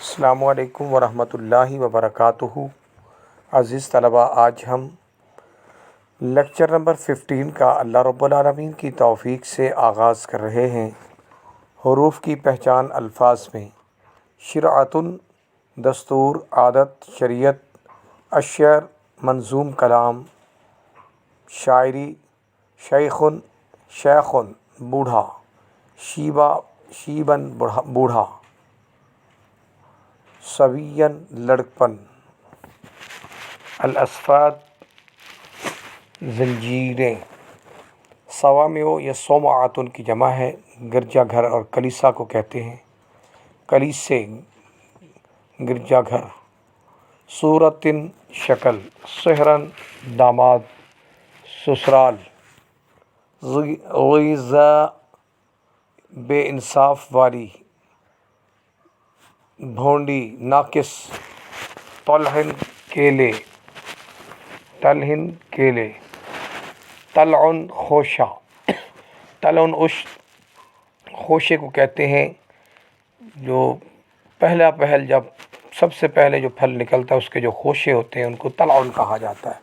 السلام علیکم ورحمۃ اللہ وبرکاتہ۔ عزیز طلباء، آج ہم لیکچر نمبر 15 کا اللہ رب العالمین کی توفیق سے آغاز کر رہے ہیں۔ حروف کی پہچان الفاظ میں شرعۃ، دستور، عادت، شریعت، الشعر، منظوم کلام، شاعری، شیخ، شیخ بوڑھا، شیبہ، شیبن بوڑھا، سویّن لڑکپن، الاصفاد زنجیریں، صوامع یا صومعۃ کی جمع ہے، گرجا گھر اور کلیسا کو کہتے ہیں، کلیسے، گرجا گھر، صورتن شکل، صہراً داماد، سسرال، غیظہ بے انصاف والی، بھونڈی، ناقص، طلحن کیلے، تلحن کیلے، طلعن خوشہ، طلعن خوشے کو کہتے ہیں جو پہل جب سب سے پہلے جو پھل نکلتا ہے اس کے جو خوشے ہوتے ہیں ان کو طلعن کہا جاتا ہے۔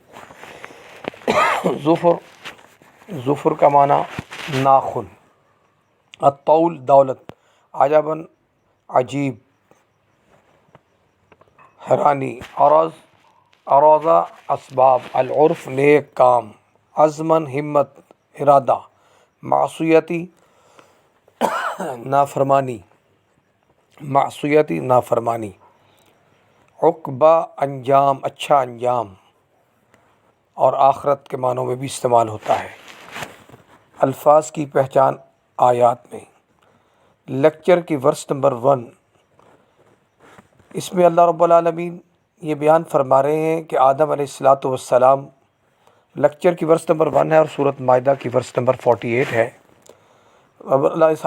ظفر کا معنی ناخن، الطول دولت، عجباً عجیب، حیرانی، عرضہ اسباب، العرف نیک کام، عزماً ہمت، ارادہ، معصیتی نافرمانی، عقبہ انجام، اچھا انجام، اور آخرت کے معنوں میں بھی استعمال ہوتا ہے۔ الفاظ کی پہچان آیات میں لیکچر کی ورس نمبر 1، اس میں اللہ رب العالمین یہ بیان فرما رہے ہیں کہ آدم علیہ السلام، لیکچر کی ورس نمبر 1 ہے اور سورۃ مائدہ کی ورس نمبر 48 ہے۔ اب اس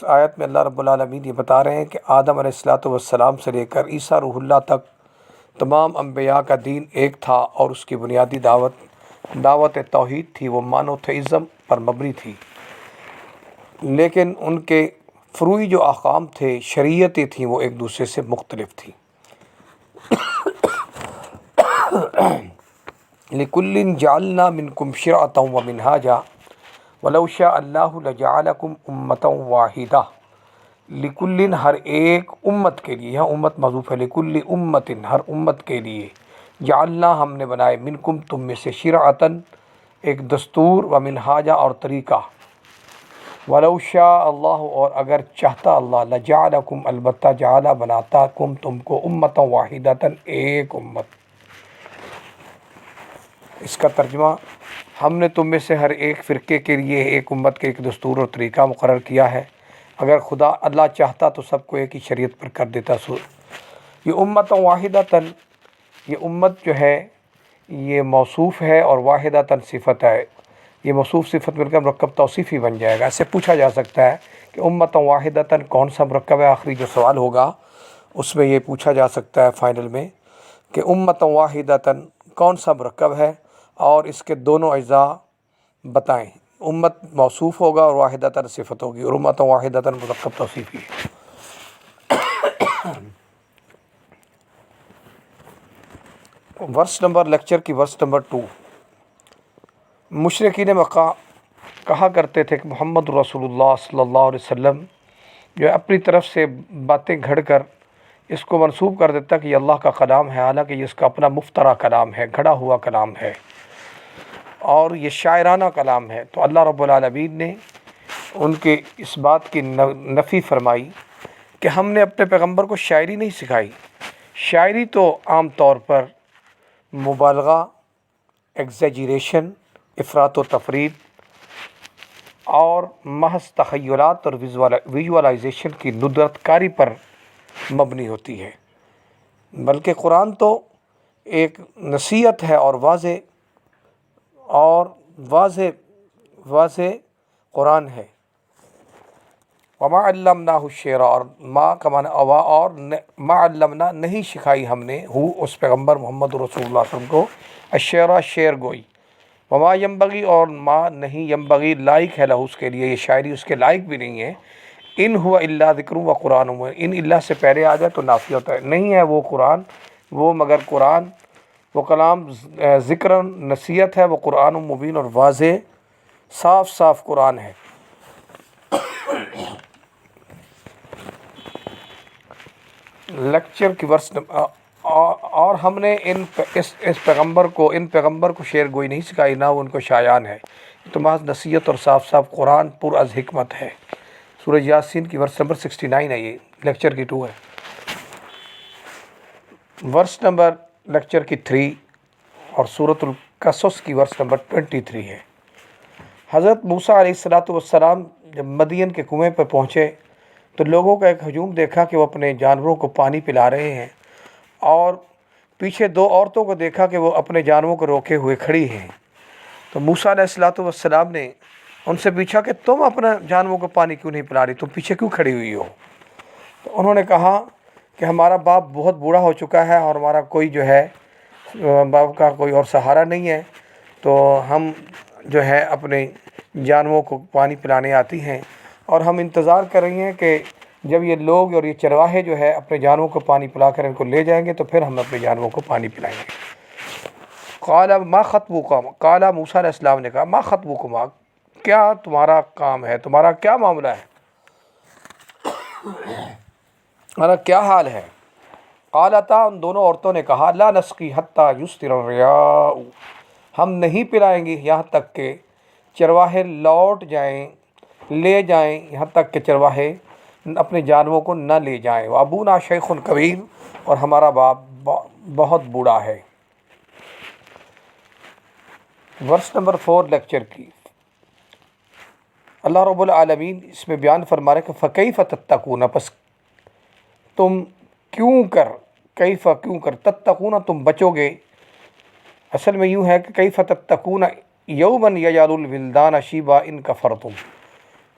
آیت میں اللہ رب العالمین یہ بتا رہے ہیں کہ آدم علیہ السلام سے لے کر عیسیٰ روح اللہ تک تمام انبیاء کا دین ایک تھا اور اس کی بنیادی دعوت توحید تھی، وہ مانوتھئزم پر مبنی تھی، لیکن ان کے فروعی جو احکام تھے، شریعتیں تھیں، وہ ایک دوسرے سے مختلف تھیں۔ لِكُلٍّ جَعَلْنَا مِنْكُمْ شِرْعَةً وَمِنْهَاجًا وَلَوْ شَاءَ اللَّهُ لَجَعَلَكُمْ أُمَّةً وَاحِدَةً۔ لِكُلٍّ ہر ایک امت کے لیے، یہاں امت محذوف ہے، لِكُلِّ أُمَّةٍ ہر امت کے لیے، جعلنا ہم نے بنائے، منکم تم میں سے، شرعتاً ایک دستور، ومنہاجا اور طریقہ، ولو شاء اللہ اور اگر چاہتا اللہ، لجعلکم البتہ جعلا بناتا کم تم کو، امتا واحدتاً ایک امت۔ اس کا ترجمہ، ہم نے تم میں سے ہر ایک فرقے کے لیے ایک امت کے ایک دستور اور طریقہ مقرر کیا ہے، اگر خدا اللہ چاہتا تو سب کو ایک ہی شریعت پر کر دیتا۔ یہ امتا واحدتاً، یہ امت جو ہے یہ موصوف ہے اور واحدتاً صفت ہے، یہ موصوف صفت مل کر مرکب توصیفی بن جائے گا۔ ایسے پوچھا جا سکتا ہے کہ امتا واحدتاً کون سا مرکب ہے؟ آخری جو سوال ہوگا اس میں یہ پوچھا جا سکتا ہے فائنل میں کہ امتا واحدتاً کون سا مرکب ہے اور اس کے دونوں اجزاء بتائیں۔ امت موصوف ہوگا اور واحدتاً صفت ہوگی، اور امتا واحدتاً مرکب توصیفی ہے۔ لیکچر کی ورس نمبر 2، مشرکین مکہ کہا کرتے تھے کہ محمد رسول اللہ صلی اللہ علیہ وسلم جو اپنی طرف سے باتیں گھڑ کر اس کو منسوب کر دیتا کہ یہ اللہ کا کلام ہے، حالانکہ یہ اس کا اپنا مفترا کلام ہے، گھڑا ہوا کلام ہے اور یہ شاعرانہ کلام ہے۔ تو اللہ رب العالمین نے ان کے اس بات کی نفی فرمائی کہ ہم نے اپنے پیغمبر کو شاعری نہیں سکھائی۔ شاعری تو عام طور پر مبالغہ، ایگزیجریشن، افراط و تفریط اور محض تخیلات اور ویژولائزیشن کی ندرت کاری پر مبنی ہوتی ہے، بلکہ قرآن تو ایک نصیحت ہے اور واضح قرآن ہے۔ وما علمناہ الشعر، اور ما کا معنی اور ما علمنا نہیں سکھائی ہم نے اس پیغمبر محمد رسول اللہ صلی اللہ علیہ وسلم کو الشعر شعر گوئی، وما ینبغی اور ما نہیں ینبغی لائق ہے لہو اس کے لیے، یہ شاعری اس کے لائق بھی نہیں ہے، ان ہوا الا ذکر و قرآن مبین، ان اللہ سے پہلے آ جائے تو نافیہ ہوتا ہے، نہیں ہے وہ قرآن، وہ مگر قرآن، وہ کلام ذکر نصیحت ہے، وہ قرآن مبین اور واضح صاف صاف قرآن ہے۔ لیکچر کی ورس اور ہم نے اس پیغمبر کو شعر گوئی نہیں سکھائی، نہ وہ ان کو شایان ہے، تو محض نصیحت اور صاف صاف قرآن پر از حکمت ہے۔ سورہ یاسین کی ورس نمبر 69 ہے، یہ لیکچر کی 2 ہے۔ ورس نمبر لیکچر کی 3 اور سورۃ القصص کی ورس نمبر 23 ہے۔ حضرت موسیٰ علیہ السلام جب مدین کے کنویں پر پہنچے تو لوگوں کا ایک ہجوم دیکھا کہ وہ اپنے جانوروں کو پانی پلا رہے ہیں، اور پیچھے 2 عورتوں کو دیکھا کہ وہ اپنے جانوروں کو روکے ہوئے کھڑی ہیں۔ تو موسیٰ علیہ السلام نے ان سے پوچھا کہ تم اپنے جانوروں کو پانی کیوں نہیں پلا رہی، تم پیچھے کیوں کھڑی ہوئی ہو؟ تو انہوں نے کہا کہ ہمارا باپ بہت بوڑھا ہو چکا ہے اور ہمارا کوئی جو ہے باپ کا کوئی اور سہارا نہیں ہے، تو ہم جو ہے اپنے جانوروں کو پانی پلانے آتی ہیں، اور ہم انتظار کر رہی ہیں کہ جب یہ لوگ اور یہ چرواہے جو ہے اپنے جانوروں کو پانی پلا کر ان کو لے جائیں گے تو پھر ہم اپنے جانوروں کو پانی پلائیں گے۔ قال ما خطبکما، قال موسیٰ علیہ السلام نے کہا ما خطبکما، کیا تمہارا کام ہے، تمہارا کیا معاملہ ہے، تمہارا کیا حال ہے؟ قالتا، ان دونوں عورتوں نے کہا لا نسقی حتی یصدر الرعاء، ہم نہیں پلائیں گے یہاں تک کہ چرواہے لوٹ جائیں، لے جائیں، یہاں تک کہ چرواہے اپنے جانوروں کو نہ لے جائیں۔ وابونا شیخ کبیر، اور ہمارا باپ بہت بوڑھا ہے۔ ورس نمبر 4 لیکچر کی اللہ رب العالمین اس میں بیان فرما رہے کہ فکیف تتقون، پس تم کیوں کر، کیف کیوں کر، تتقون تم بچو گے، اصل میں یوں ہے کہ کیف تتقون یوما یجعل الولدان شیبا ان کفرتم،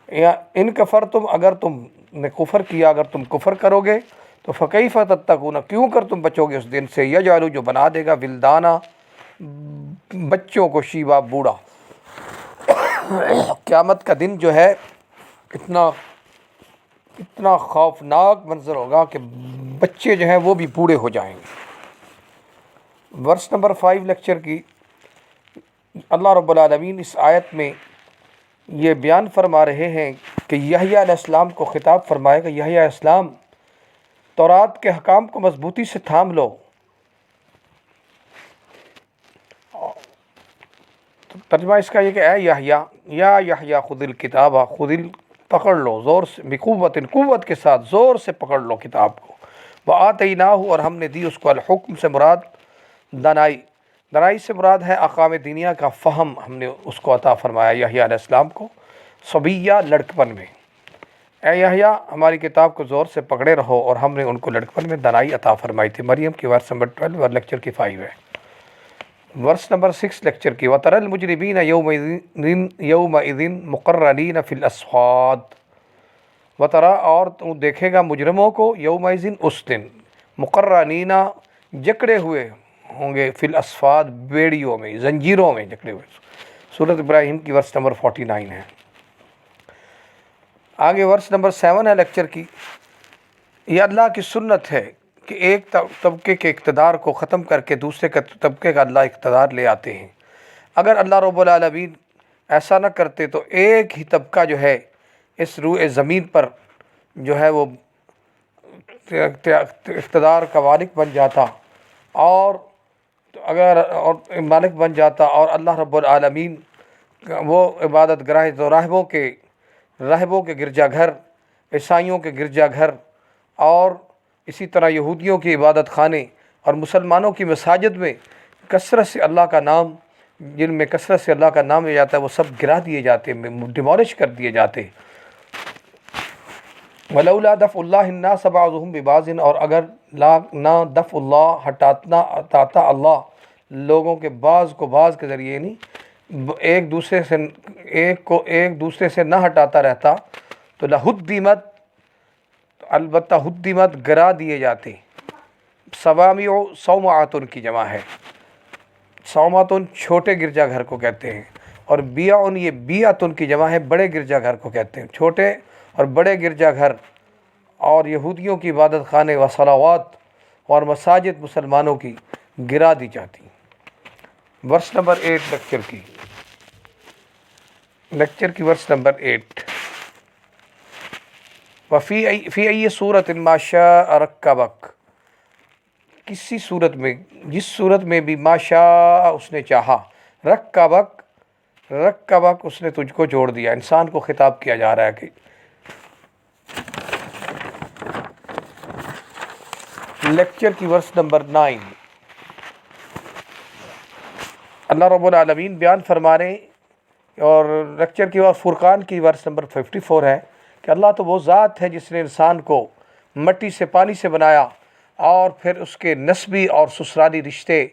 یا ان کفرتم، اگر تم نے کفر کیا، اگر تم کفر کرو گے تو فکیف تتقون، کیوں کر تم بچو گے اس دن سے، یجعل جو بنا دے گا ولدانا بچوں کو، شیبا بوڑھا۔ قیامت کا دن جو ہے اتنا خوفناک منظر ہوگا کہ بچے جو ہیں وہ بھی بوڑھے ہو جائیں گے۔ ورس نمبر 5 لیکچر کی اللہ رب العالمین اس آیت میں یہ بیان فرما رہے ہیں کہ یحییٰ علیہ السلام کو خطاب فرمائے کہ یحییٰ علیہ السلام تورات کے حکام کو مضبوطی سے تھام لو۔ ترجمہ اس کا یہ کہ اے یحییٰ، یا یحییٰ خذ الکتاب، پکڑ لو زور سے، بقوت، قوت کے ساتھ زور سے پکڑ لو کتاب کو۔ وآتیناہ، اور ہم نے دی اس کو، الحکم سے مراد دانائی سے مراد ہے احکام دینیا کا فہم، ہم نے اس کو عطا فرمایا یحییٰ علیہ السلام کو، صبیہ لڑکپن میں۔ اے یحییٰ ہماری کتاب کو زور سے پکڑے رہو، اور ہم نے ان کو لڑکپن میں دانائی عطا فرمائی تھی۔ مریم کی ورس نمبر 12 اور لیکچر کی 5 ہے۔ ورس نمبر 6 لیکچر کی وَتَرَى الْمُجْرِمِينَ يَوْمَئِذٍ مُقَرَّنِينَ فِي الْأَصْفَادِ، وَتَرَى، اور تو دیکھے گا مجرموں کو، یومئذ اس دن، مقرنین جکڑے ہوئے ہوں گے، فی الاسفاد بیڑیوں میں، زنجیروں میں جکڑے ہوئے۔ سورۃ ابراہیم کی ورس نمبر 49 ہے۔ آگے ورس نمبر 7 ہے لیکچر کی، یہ اللہ کی سنت ہے کہ ایک طبقے کے اقتدار کو ختم کر کے دوسرے طبقے کا اللہ اقتدار لے آتے ہیں۔ اگر اللہ رب العالمین ایسا نہ کرتے تو ایک ہی طبقہ جو ہے اس روئے زمین پر جو ہے وہ اقتدار کا مالک بن جاتا، اور مالک بن جاتا، اور اللہ رب العالمین وہ عبادت گاہ تو راہبوں کے گرجا گھر، عیسائیوں کے گرجا گھر، اور اسی طرح یہودیوں کی عبادت خانے اور مسلمانوں کی مساجد میں کثرت سے اللہ کا نام، جن میں کثرت سے اللہ کا نام لیا جاتا ہے، وہ سب گرا دیے جاتے، ڈیمولش کر دیے جاتے۔ وَلَوْلَا دَفْعُ اللَّهِ النَّاسَ بَعْضُهُمْ بِبَعْضٍ، اور اگر نہ دفع اللہ ہٹاتا اللہ لوگوں کے بعض کو بعض کے ذریعے، نہیں ایک دوسرے سے نہ ہٹاتا رہتا، تو لَهُدِّمَتْ، البتہ ہدمت گرا دیے جاتے۔ صوامع، صومعۃ کی جمع ہے، صومعۃ چھوٹے گرجا گھر کو کہتے ہیں، اور بیع، یہ بیعۃ کی جمع ہے، بڑے گرجا گھر کو کہتے ہیں۔ چھوٹے اور بڑے گرجا گھر اور یہودیوں کی عبادت خانے و صلوات اور مساجد مسلمانوں کی گرا دی جاتی۔ ورس نمبر 8 لیکچر کی ورس نمبر 8، فی ای صورت ما شاء رکبک، کسی صورت میں، جس صورت میں بھی ما شاء اس نے چاہا، رکبک اس نے تجھ کو جوڑ دیا، انسان کو خطاب کیا جا رہا ہے کہ لیکچر کی ورس نمبر 9، اللہ رب العالمین بیان فرما رہے ہیں، اور لیکچر کی فرقان کی ورس نمبر 54 ہے کہ اللہ تو وہ ذات ہے جس نے انسان کو مٹی سے پانی سے بنایا اور پھر اس کے نسبی اور سسرالی رشتے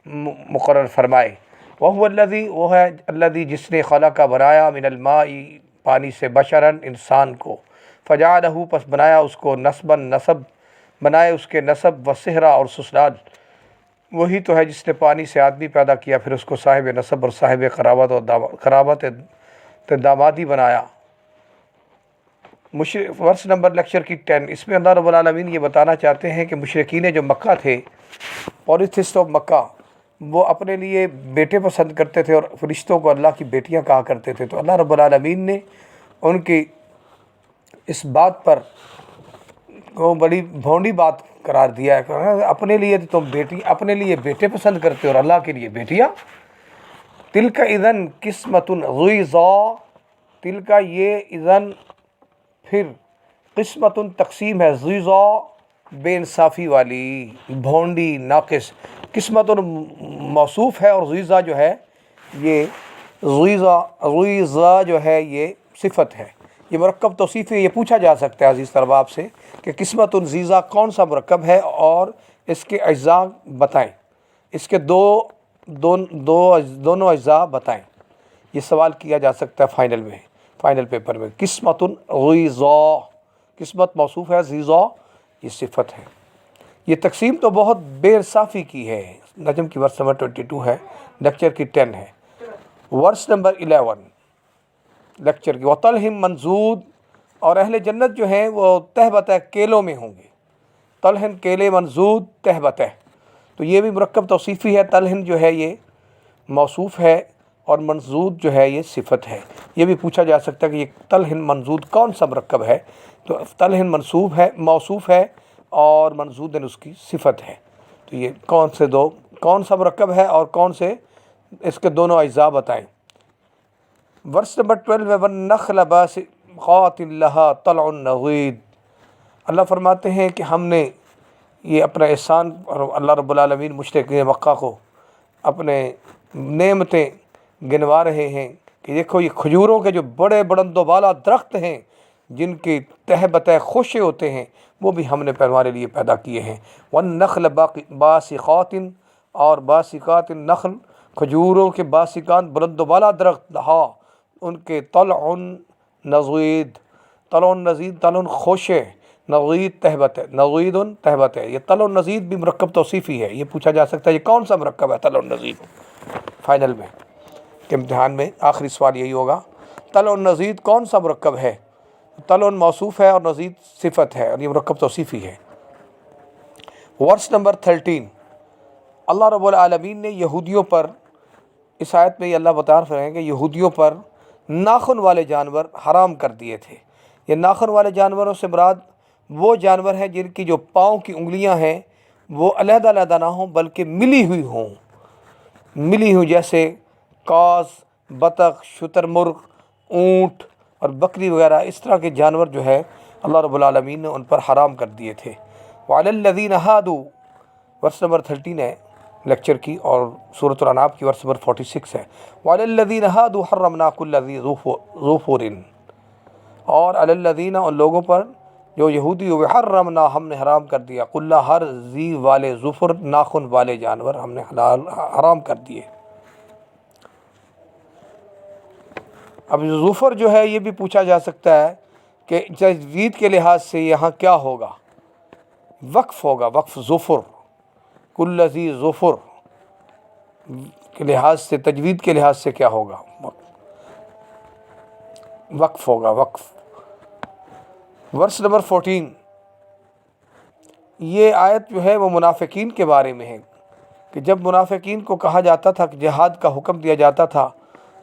مقرر فرمائے۔ وہ ہے الذی جس نے خلق بنایا من الماء پانی سے بشرن انسان کو، فجعلہ پس بنایا اس کو نسبا نسب، بنائے اس کے نسب و صہرا اور سسرال، وہی تو ہے جس نے پانی سے آدمی پیدا کیا پھر اس کو صاحب نسب اور صاحب قرابت دامادی بنایا۔ ورس نمبر لیکچر کی 10، اس میں اللہ رب العالمین یہ بتانا چاہتے ہیں کہ مشرکین جو مکہ تھے، پولیتھسٹ آف مکہ، وہ اپنے لیے بیٹے پسند کرتے تھے اور فرشتوں کو اللہ کی بیٹیاں کہا کرتے تھے، تو اللہ رب العالمین نے ان کی اس بات پر کو بڑی بھونڈی بات قرار دیا ہے کہ اپنے لیے تو تم اپنے لیے بیٹے پسند کرتے اور اللہ کے لیے بیٹیاں۔ تلک اذن قسمۃ ضیزا، تلک یہ اذن پھر قسمۃ تقسیم ہے، ضیزا بے انصافی والی، بھونڈی ناقص، قسمت موصوف ہے اور ضیزا جو ہے یہ ضیزا جو ہے یہ صفت ہے، یہ مرکب توصیف ہے۔ یہ پوچھا جا سکتا ہے عزیز طلباء آپ سے کہ قسمت ضیزا کون سا مرکب ہے اور اس کے اجزاء بتائیں، اس کے دونوں اجزاء بتائیں، یہ سوال کیا جا سکتا ہے فائنل پیپر میں۔ قسمت ضیزا، قسمت موصوف ہے، ضیزا یہ صفت ہے۔ یہ تقسیم تو بہت بے انصافی کی ہے، نجم کی ورس نمبر 22 ہے، لیکچر کی 10 ہے۔ ورس نمبر 11 لیکچر کی، وَطَلْحٍ منضود، اور اہل جنت جو ہیں وہ تہ بتہ کیلوں میں ہوں گے، طلحن کیلے، منضود تہ بتہ، تو یہ بھی مرکب توصیفی ہے، طلحن جو ہے یہ موصوف ہے اور منضود جو ہے یہ صفت ہے۔ یہ بھی پوچھا جا سکتا ہے کہ یہ طلحن منضود کون سا مرکب ہے، تو طلحن موصوف ہے اور منضود اس کی صفت ہے، تو یہ کون سا مرکب ہے اور کون سے اس کے دونوں اجزاء بتائیں۔ ورس نمبر 12 ہے، وَالنَّخْلَ بَاسِقَاتٍ لَهَا طَلْعٌ نَضِيدٌ، اللہ فرماتے ہیں کہ ہم نے یہ اپنا احسان، اور اللہ رب العالمین مشرکین مکہ کو اپنے نعمتیں گنوا رہے ہیں کہ دیکھو یہ کھجوروں کے جو بڑے بلند و بالا درخت ہیں جن کی تہ بتہ خوشے ہوتے ہیں، وہ بھی ہم نے ہمارے لیے پیدا کیے ہیں۔ وَالنَّخْلَ بَاسِقَاتٍ، اور باسقات نخل، کھجوروں کے باسقات بلند و بالا درخت، لہا ان کے طلع نضید، طلع نضید، طلع خوشے، نضید تہبت ہے، نضید تہبت ہے۔ یہ طلع نضید بھی مرکب توصیفی ہے، یہ پوچھا جا سکتا ہے یہ کون سا مرکب ہے طلع نضید، فائنل میں کے امتحان میں آخری سوال یہی ہوگا، طلع نضید کون سا مرکب ہے؟ طلع موصوف ہے اور نضید صفت ہے، اور یہ مرکب توصیفی ہے۔ ورس نمبر 13، اللہ رب العالمین نے یہودیوں پر، اس آیت میں یہ اللہ بتا رہے ہیں کہ یہودیوں پر ناخن والے جانور حرام کر دیے تھے۔ یہ ناخن والے جانوروں سے مراد وہ جانور ہیں جن کی جو پاؤں کی انگلیاں ہیں وہ علیحدہ علیحدہ نہ ہوں بلکہ ملی ہوئی، جیسے کاز، بطخ، شتر مرغ، اونٹ اور بکری وغیرہ، اس طرح کے جانور جو ہے اللہ رب العالمین نے ان پر حرام کر دیے تھے۔ وعلی الذین ہادوا، ورس نمبر 13 ہے لیکچر کی، اور سورۃ الانعام کی ورس نمبر 46 ہے۔ وعلی الذین ہادوا حرمنا کل ذی ظفر، اور علی الذین ان لوگوں پر جو یہودی ہوئے، حرمنا ہم نے حرام کر دیا، کل ہر ذی والے، ظفر ناخن والے جانور ہم نے حرام کر دیے۔ اب ظفر جو ہے یہ بھی پوچھا جا سکتا ہے کہ تجوید کے لحاظ سے یہاں کیا ہوگا، وقف ہوگا، وقف ظفر، کل ذی ظفر کے لحاظ سے، تجوید کے لحاظ سے کیا ہوگا، وقف ہوگا، وقف۔ ورس نمبر 14، یہ آیت جو ہے وہ منافقین کے بارے میں ہے کہ جب منافقین کو کہا جاتا تھا کہ جہاد کا حکم دیا جاتا تھا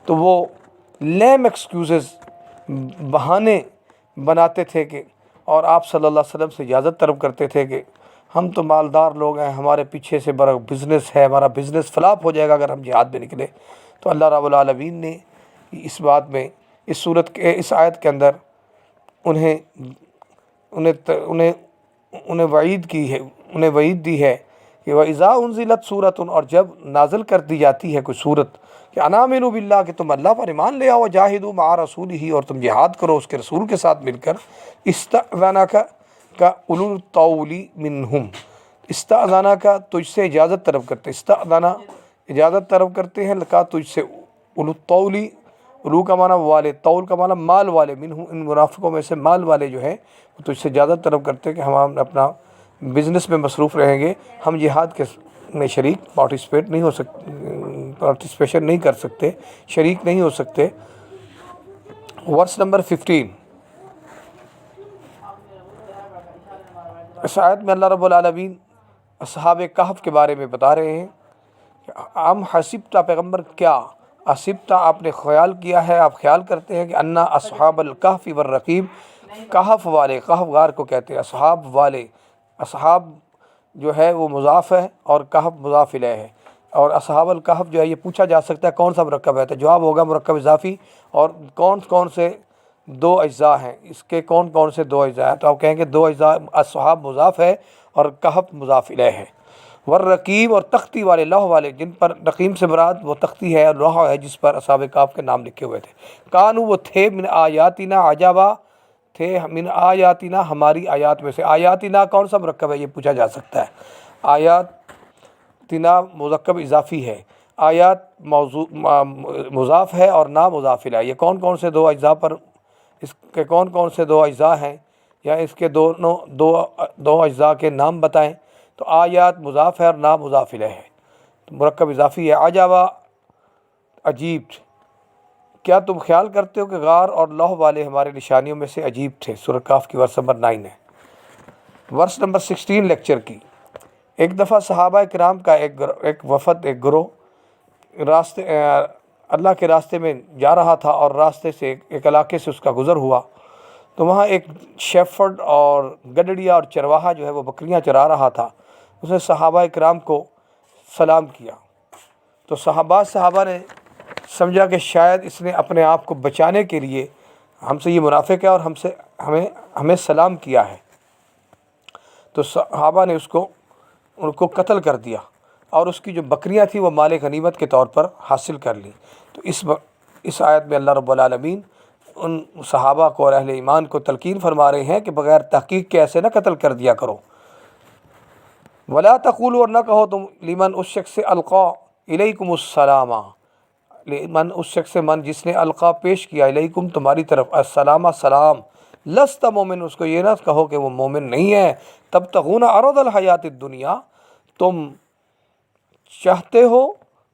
تو وہ لیم ایکسکیوزز، بہانے بناتے تھے کہ اور آپ صلی اللہ علیہ وسلم سے اجازت طلب کرتے تھے کہ ہم تو مالدار لوگ ہیں، ہمارے پیچھے سے بڑا بزنس ہے، ہمارا بزنس فلاپ ہو جائے گا اگر ہم جہاد میں نکلے۔ تو اللہ رب العالمین نے اس بات میں اس آیت کے اندر انہیں انہیں انہیں وعید دی ہے کہ وَإِذَا أُنزِلَتْ سُورَةٌ، اور جب نازل کر دی جاتی ہے کوئی صورت کہ أَنْ آمِنُوا بِاللَّهِ، کہ تم اللہ پر ایمان لے آؤ، جاہدوا مع رسولہ، اور تم جہاد کرو اس کے رسول کے ساتھ مل کر، استأذنک اولو الطول منہم، استأذنک تجھ سے اجازت طلب کرتے، استأذنا اجازت طلب کرتے ہیں، لکا تجھ سے، اولو الطول، اولو کا معنی والے، طول کا معنی مال والے، منہم ان منافقوں میں سے مال والے جو ہیں وہ تجھ سے اجازت طلب کرتے ہیں کہ ہم اپنا بزنس میں مصروف رہیں گے، ہم جہاد کے میں شریک پارٹیسپیشن نہیں کر سکتے، شریک نہیں ہو سکتے۔ ورس نمبر 15، اس آیت میں اللہ رب العالمین اصحاب کہف کے بارے میں بتا رہے ہیں کہ ام حسبتا، پیغمبر کیا حسبتا آپ نے خیال کیا ہے، آپ خیال کرتے ہیں کہ انا اصحاب الکہف والرقیم، کہف والے، کہف غار کو کہتے ہیں، اصحاب والے، اصحاب جو ہے وہ مضاف ہے اور کہف مضاف الیہ ہے، اور اصحاب الکہف جو ہے یہ پوچھا جا سکتا ہے کون سا مرکب ہے، تو جواب ہوگا مرکب اضافی، اور کون سے دو اجزاء ہیں، اس کے کون سے دو اجزاء ہیں، تو آپ کہیں گے دو اجزاء، اصحاب مضاف ہے اور کہف مضاف الیہ ہے۔ والرقیب، اور تختی والے، لوح والے، جن پر رقیم سے مراد وہ تختی ہے اور لوح ہے جس پر اصحاب کہف کے نام لکھے ہوئے تھے۔ کانو، وہ تھے، من آیاتنا عجبا، تھے من آیاتنا ہماری آیات میں سے، آیاتنا کون سا مرکب ہے یہ پوچھا جا سکتا ہے، آیاتنا مرکب اضافی ہے، آیات مضاف ہے اور نا مضاف الیہ، یہ کون سے دو اجزاء پر، اس کے کون سے دو اجزاء ہیں، یا اس کے دو اجزاء کے نام بتائیں، تو آیات مضاف ہے اور نا مضاف الیہ ہے، تو مرکب اضافی ہے۔ عجبا، عجیب، کیا تم خیال کرتے ہو کہ غار اور لوح والے ہمارے نشانیوں میں سے عجیب تھے، سورہ کہف کی ورس نمبر 9 ہے۔ ورس نمبر 16 لیکچر کی، ایک دفعہ صحابہ کرام کا ایک وفد، ایک گروہ اللہ کے راستے میں جا رہا تھا، اور راستے سے ایک علاقے سے اس کا گزر ہوا، تو وہاں ایک شیفرڈ اور گڈڑیا اور چرواہا جو ہے وہ بکریاں چرا رہا تھا، اس نے صحابہ کرام کو سلام کیا، تو صحابہ نے سمجھا کہ شاید اس نے اپنے آپ کو بچانے کے لیے ہم سے یہ منافق ہے اور ہمیں سلام کیا ہے، تو صحابہ نے ان کو قتل کر دیا، اور اس کی جو بکریاں تھیں وہ مال غنیمت کے طور پر حاصل کر لیں۔ تو اس آیت میں اللہ رب العالمین ان صحابہ کو اور اہل ایمان کو تلقین فرما رہے ہیں کہ بغیر تحقیق کے ایسے نہ قتل کر دیا کرو۔ ولا تقولوا، اور نہ کہو تم، لمن اس شخص سے القا الیکم السلام، لمن اس شخص سے من جس نے القا پیش کیا الیکم تمہاری طرف السلام سلام، لست مومن، اس کو یہ نہ کہو کہ وہ مومن نہیں ہے، تبتغون عرض الحیات الدنیا، تم چاہتے ہو،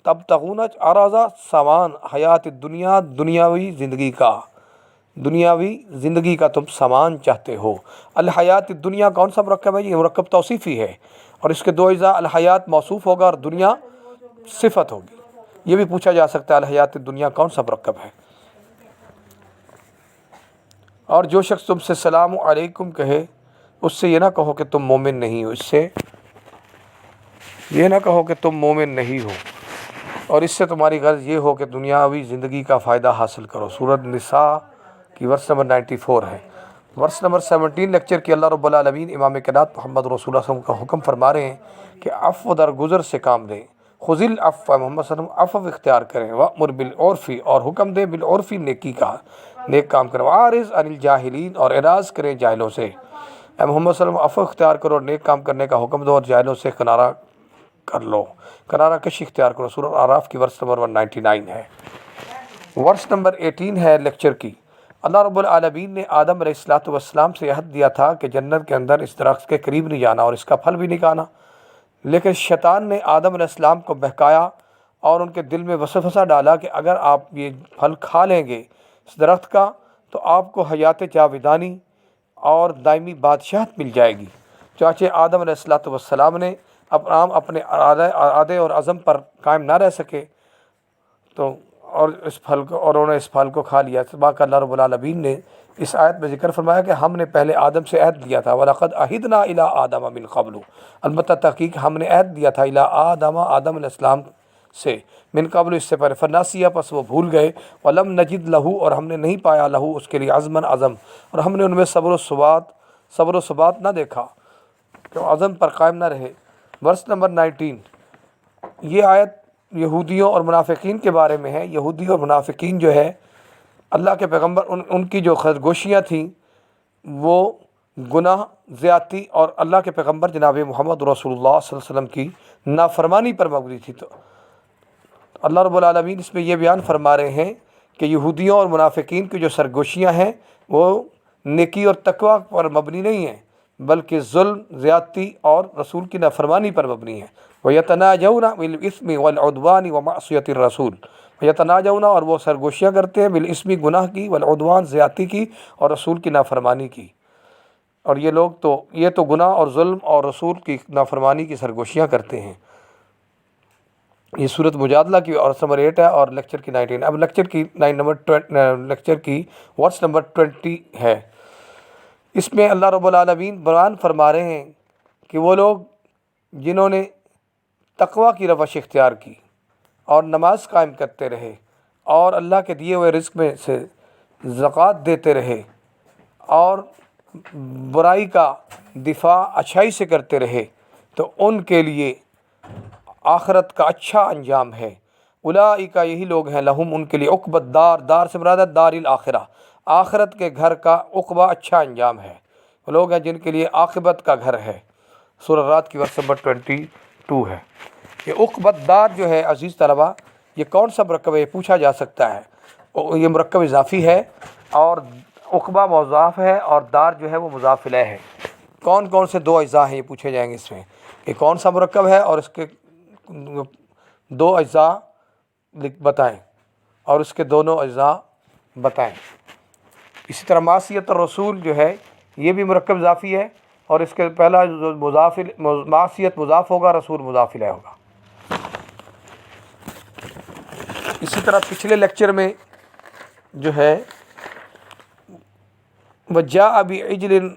تبتغون عرض سامان حیات الدنیا، دنیاوی زندگی کا تم سامان چاہتے ہو۔ الحیات الدنیا کون سا مرکب ہے، یہ مرکب توصیفی ہے، اور اس کے دو اجزاء، الحیات موصوف ہوگا اور دنیا صفت ہوگی، یہ بھی پوچھا جا سکتا ہے الحیات الدنیا کون سا مرکب ہے۔ اور جو شخص تم سے سلام علیکم کہے، اس سے یہ نہ کہو کہ تم مومن نہیں ہو، اس سے یہ نہ کہو کہ تم مومن نہیں ہو، اور اس سے تمہاری غرض یہ ہو کہ دنیاوی زندگی کا فائدہ حاصل کرو۔ سورۃ نساء کی ورس نمبر 94 ہے۔ ورس نمبر 17 لیکچر کی اللہ رب العالمین امام کائنات محمد رسول اللہ صلی اللہ علیہ وسلم کا حکم فرما رہے ہیں کہ عفو درگزر سے کام لیں، خذ العفو، محمد صلی اللہ علیہ وسلم عفو اختیار کریں، وأمر بالعرف، اور حکم دیں بالعرف، نیکی کا، نیک کام کریں، وأعرض عن الجاہلین، اور اعراض کریں جاہلوں سے۔ اے محمد صلی اللہ علیہ وسلم عفو اختیار کرو اور نیک کام کرنے کا حکم دو، اور جاہلوں سے کنارہ کر لو، کنارہ کشی اختیار کرو۔ سورۃ اعراف کی ورس نمبر 199 ہے۔ ورس نمبر 18 ہے لیکچر کی، اللہ رب العالمین نے آدم علیہ السلام سے عہد دیا تھا کہ جنت کے اندر اس درخت کے قریب نہیں جانا اور اس کا پھل بھی نہیں کھانا، لیکن شیطان نے آدم علیہ السلام کو بہکایا اور ان کے دل میں وسوسہ ڈالا کہ اگر آپ یہ پھل کھا لیں گے اس درخت کا تو آپ کو حیات جاودانی اور دائمی بادشاہت مل جائے گی۔ چانچہ آدم علیہ السلام نے اپنے ارادے اور عزم پر قائم نہ رہ سکے تو اور انہوں نے اس پھل کو کھا لیا۔ باقی اللہ رب العالمین نے اس آیت میں ذکر فرمایا کہ ہم نے پہلے آدم سے عہد لیا تھا، وَلَقَدْ عَهِدْنَا إِلَىٰ آدَمَ مِنْ قَبْلُ، البتہ تحقیق ہم نے عہد دیا تھا اِلیٰ آدم علیہ السلام سے، من قبل اس سے پہلے، فناسیہ پس وہ بھول گئے، وَلَمْ نَجِدْ لَهُ اور ہم نے نہیں پایا لہو اس کے لیے عزمًا عزم، اور ہم نے ان میں صبر و ثبات نہ دیکھا کہ وہ عزم پر قائم نہ رہے۔ ورس نمبر 19، یہ آیت یہودیوں اور منافقین کے بارے میں ہے۔ یہودی اور منافقین جو ہے اللہ کے پیغمبر ان کی جو خرگوشیاں تھیں وہ گناہ، زیادتی اور اللہ کے پیغمبر جناب محمد رسول اللہ صلی اللہ علیہ وسلم کی نافرمانی پر مبنی تھی۔ تو اللہ رب العالمین اس میں یہ بیان فرما رہے ہیں کہ یہودیوں اور منافقین کی جو سرگوشیاں ہیں وہ نیکی اور تقوی پر مبنی نہیں ہیں، بلکہ ظلم، زیادتی اور رسول کی نافرمانی پر مبنی ہیں۔ وَيَتَنَاجَوْنَ بِالْإِثْمِ وَالْعُدْوَانِ وَمَعْصِيَتِ الرَّسُولِ، وَيَتَنَاجَوْنَ اور وہ سرگوشیاں کرتے ہیں، بالاسم گناہ کی، والعدوان زیادتی کی، اور رسول کی نافرمانی کی۔ اور یہ تو گناہ اور ظلم اور رسول کی نافرمانی کی سرگوشیاں کرتے ہیں۔ یہ صورت مجادلہ کی اور نمبر 8 ہے اور لیکچر کی 19۔ اب لیکچر کی ورس نمبر 20 ہے۔ اس میں اللہ رب العالمین بیان فرما رہے ہیں کہ وہ لوگ جنہوں نے تقوی کی روش اختیار کی اور نماز قائم کرتے رہے اور اللہ کے دیے ہوئے رزق میں سے زکوٰۃ دیتے رہے اور برائی کا دفاع اچھائی سے کرتے رہے، تو ان کے لیے آخرت کا اچھا انجام ہے۔ اولئک یہی لوگ ہیں، لہم ان کے لیے عقبیٰ الدار، دار سے مراد ہے دار الاخرہ، آخرت کے گھر کا عقبہ اچھا انجام ہے۔ وہ لوگ ہیں جن کے لیے عاقبت کا گھر ہے۔ سورہ رات کی ورس نمبر 22 ہے۔ یہ عقبیٰ الدار جو ہے عزیز طلبہ، یہ کون سا مرکب ہے، یہ پوچھا جا سکتا ہے۔ یہ مرکب اضافی ہے اور عقبہ مضاف ہے اور دار جو ہے وہ مضاف الیہ ہے۔ کون کون سے دو اجزاء ہیں یہ پوچھے جائیں گے اس میں، کہ کون سا مرکب ہے اور اس کے دو اجزاء بتائیں اور اس کے دونوں اجزاء بتائیں۔ اسی طرح معصیت الرسول جو ہے یہ بھی مرکب اضافی ہے اور اس کے پہلا معصیت مضاف ہوگا، رسول مضاف الیہ ہوگا۔ اسی طرح پچھلے لیکچر میں جو ہے وَجَاءَ بِعِجْلٍ